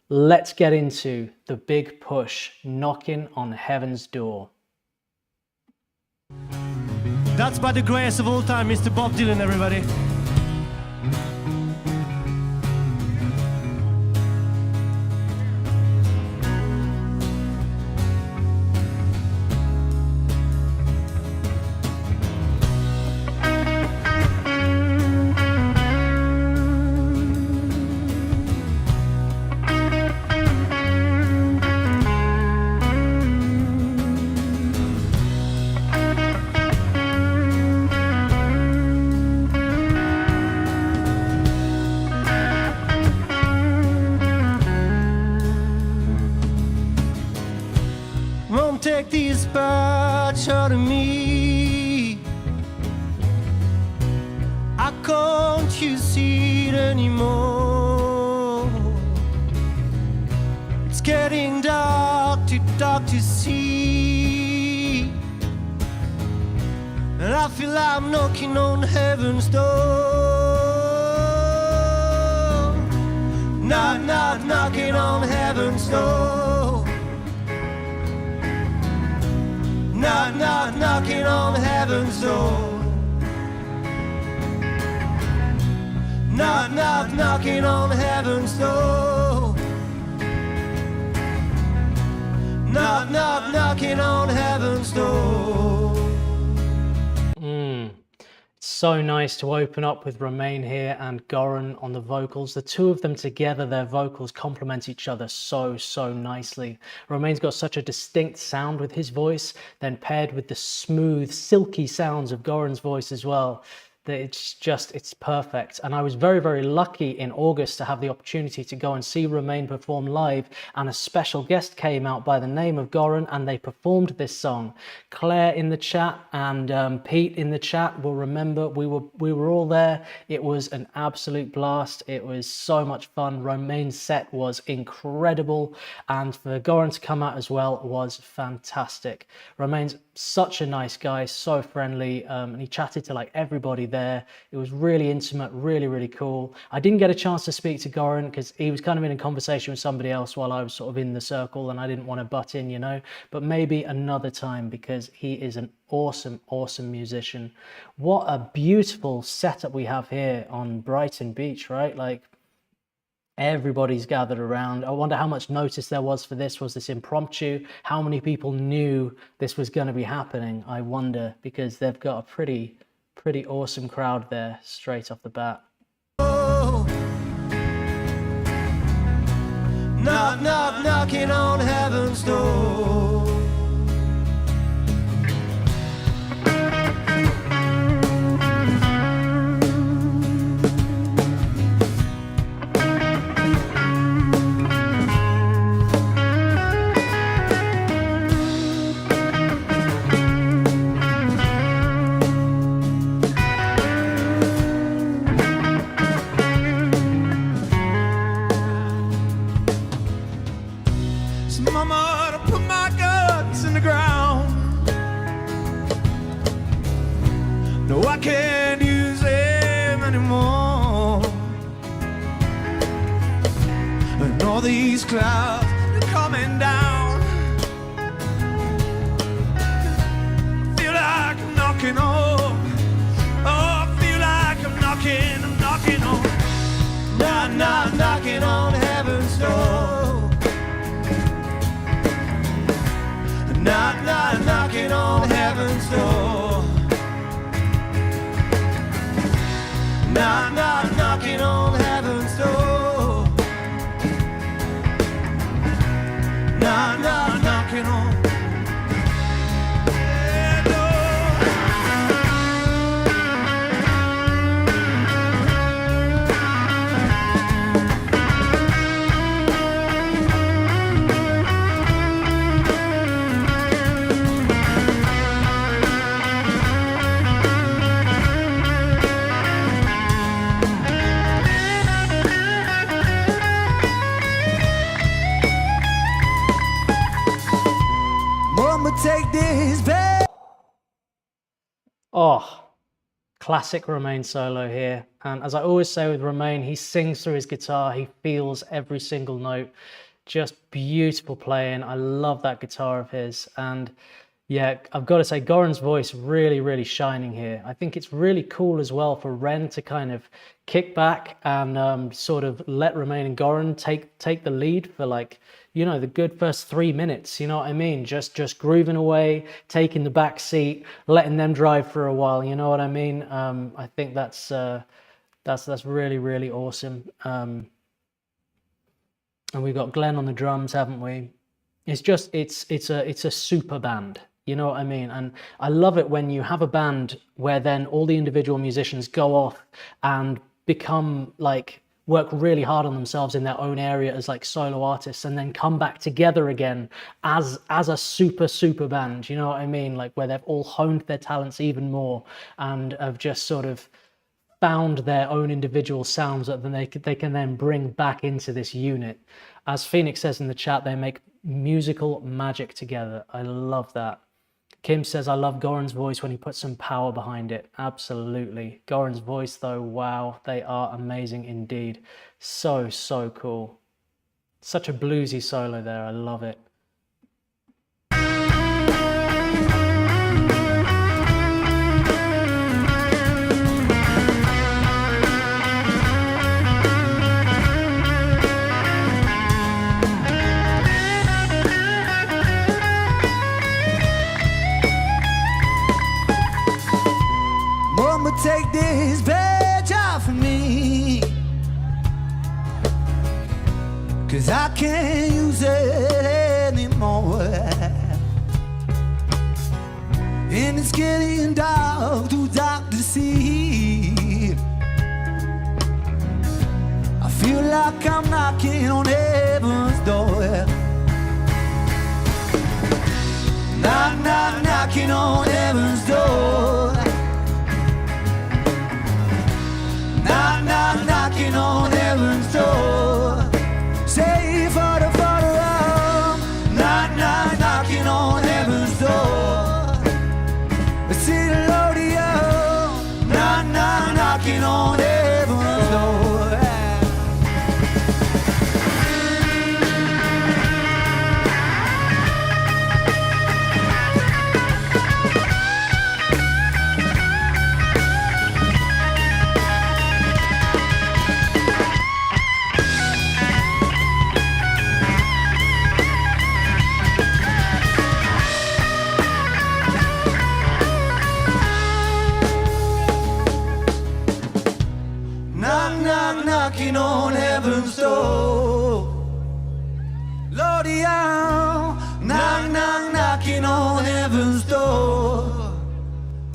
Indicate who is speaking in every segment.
Speaker 1: let's get into the big push, knocking on heaven's door.
Speaker 2: That's by the greatest of all time, Mr. Bob Dylan, everybody. Won't take these parts out of me. I can't you see it anymore. It's getting dark to see, and I feel I'm knocking on heaven's door. Knock, knock, knocking on heaven's door. Knock, knock, knocking on heaven's door. Knock, knock, knocking on heaven's door. Knock, knock, knocking on heaven's door.
Speaker 1: It's so nice to open up with Romain here and Goran on the vocals. The two of them together, their vocals complement each other so nicely. Romain's got such a distinct sound with his voice, then paired with the smooth, silky sounds of Goran's voice as well. It's perfect. And I was very lucky in August to have the opportunity to go and see Romain perform live, and a special guest came out by the name of Goran and they performed this song. Claire in the chat and Pete in the chat will remember we were all there. It was an absolute blast. It was so much fun. Romain's set was incredible, and for Goran to come out as well was fantastic. Romain's such a nice guy, so friendly, and he chatted to like everybody there. It was really intimate, really cool. I didn't get a chance to speak to Goran because he was kind of in a conversation with somebody else while I was sort of in the circle, and I didn't want to butt in, you know, but maybe another time, because he is an awesome musician. What a beautiful setup we have here on Brighton Beach, right? Like, everybody's gathered around. I wonder how much notice there was for this. Was this impromptu? How many people knew this was going to be happening? I wonder, because they've got a pretty awesome crowd there straight off the bat.
Speaker 2: Oh, knock, knock, knocking on heaven's door. Mama, to put my guts in the ground. No, I can't use them anymore. And all these clouds are coming down. I feel like I'm knocking on. Oh, I feel like I'm knocking on. Knock, knock, knocking on heaven's door. Knock, knock, knocking on heaven's door. Knock, knock, knocking on heaven's door. Knock, knock, knocking on. Take this back.
Speaker 1: Oh, Classic Romain solo here. And as I always say with Romain, he sings through his guitar, he feels every single note. Just beautiful playing. I love that guitar of his. And yeah, I've got to say, Goran's voice really, really shining here. I think it's really cool as well for Ren to kind of kick back and sort of let Romain and Goran take the lead for, like, you know, the good first 3 minutes. You know what I mean? Just grooving away, taking the back seat, letting them drive for a while. You know what I mean? I think that's really, really awesome. And we've got Glenn on the drums, haven't we? It's just it's a super band. You know what I mean? And I love it when you have a band where then all the individual musicians go off and become like, work really hard on themselves in their own area as like solo artists, and then come back together again as a super band. You know what I mean? Like where they've all honed their talents even more and have just sort of found their own individual sounds that then they can then bring back into this unit. As Phoenix says in the chat, they make musical magic together. I love that. Kim says, I love Goran's voice when he puts some power behind it. Absolutely. Goran's voice though, wow, they are amazing indeed. So cool. Such a bluesy solo there, I love it.
Speaker 2: Take this badge off of me, 'cause I can't use it anymore. And it's getting dark, too dark to see. I feel like I'm knocking on heaven's door. Knock, knock, knocking on heaven's door. Knock, knock, knocking on heaven's door. Say for the room. Knock, knock, knocking on heaven's door. See the Lord, knock, knock, knocking on heaven's door. Knocking on heaven's door. Lordy, knock, knock, knocking on heaven's door.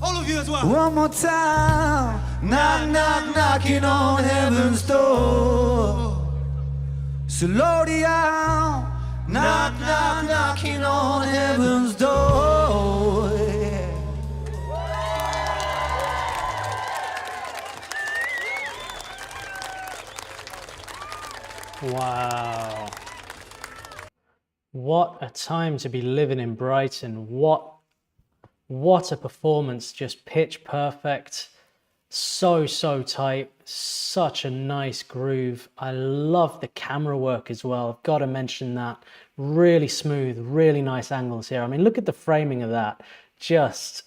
Speaker 2: All of you as well. One more time. Knock, knock, knocking on heaven's door. So Lordy, knock, knock, knocking on heaven's door.
Speaker 1: Wow. What a time to be living in Brighton. What a performance. Just pitch perfect. So tight. Such a nice groove. I love the camera work as well. I've got to mention that. Really smooth, really nice angles here. I mean, look at the framing of that. Just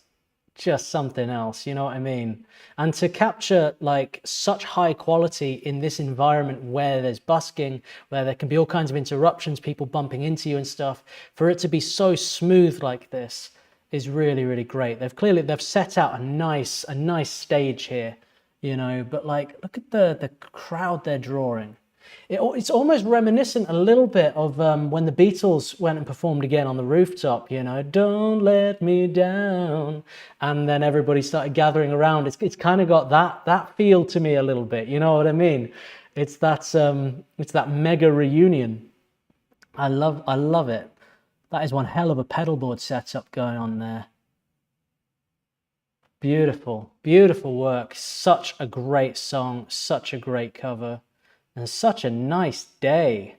Speaker 1: something else, you know what I mean? And to capture like such high quality in this environment where there's busking, where there can be all kinds of interruptions, people bumping into you and stuff, for it to be so smooth like this is really great. They've set out a nice stage here, you know, but like look at the crowd they're drawing. It's almost reminiscent a little bit of when the Beatles went and performed again on the rooftop, you know, don't let me down. And then everybody started gathering around. It's kind of got that feel to me a little bit, you know what I mean? It's that mega reunion. I love it. That is one hell of a pedal board setup going on there. Beautiful work. Such a great song, such a great cover. And such a nice day.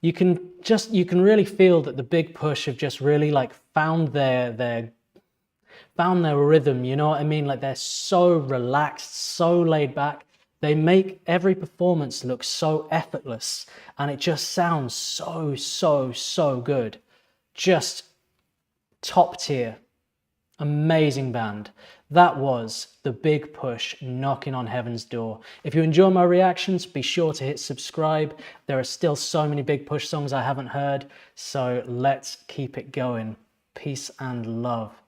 Speaker 1: You can really feel that the Big Push have just really like found their found their rhythm, you know what I mean? Like they're so relaxed, so laid back. They make every performance look so effortless, and it just sounds so good. Just top tier. Amazing band. That was The Big Push, Knocking on Heaven's Door. If you enjoy my reactions, be sure to hit subscribe. There are still so many Big Push songs I haven't heard, so let's keep it going. Peace and love.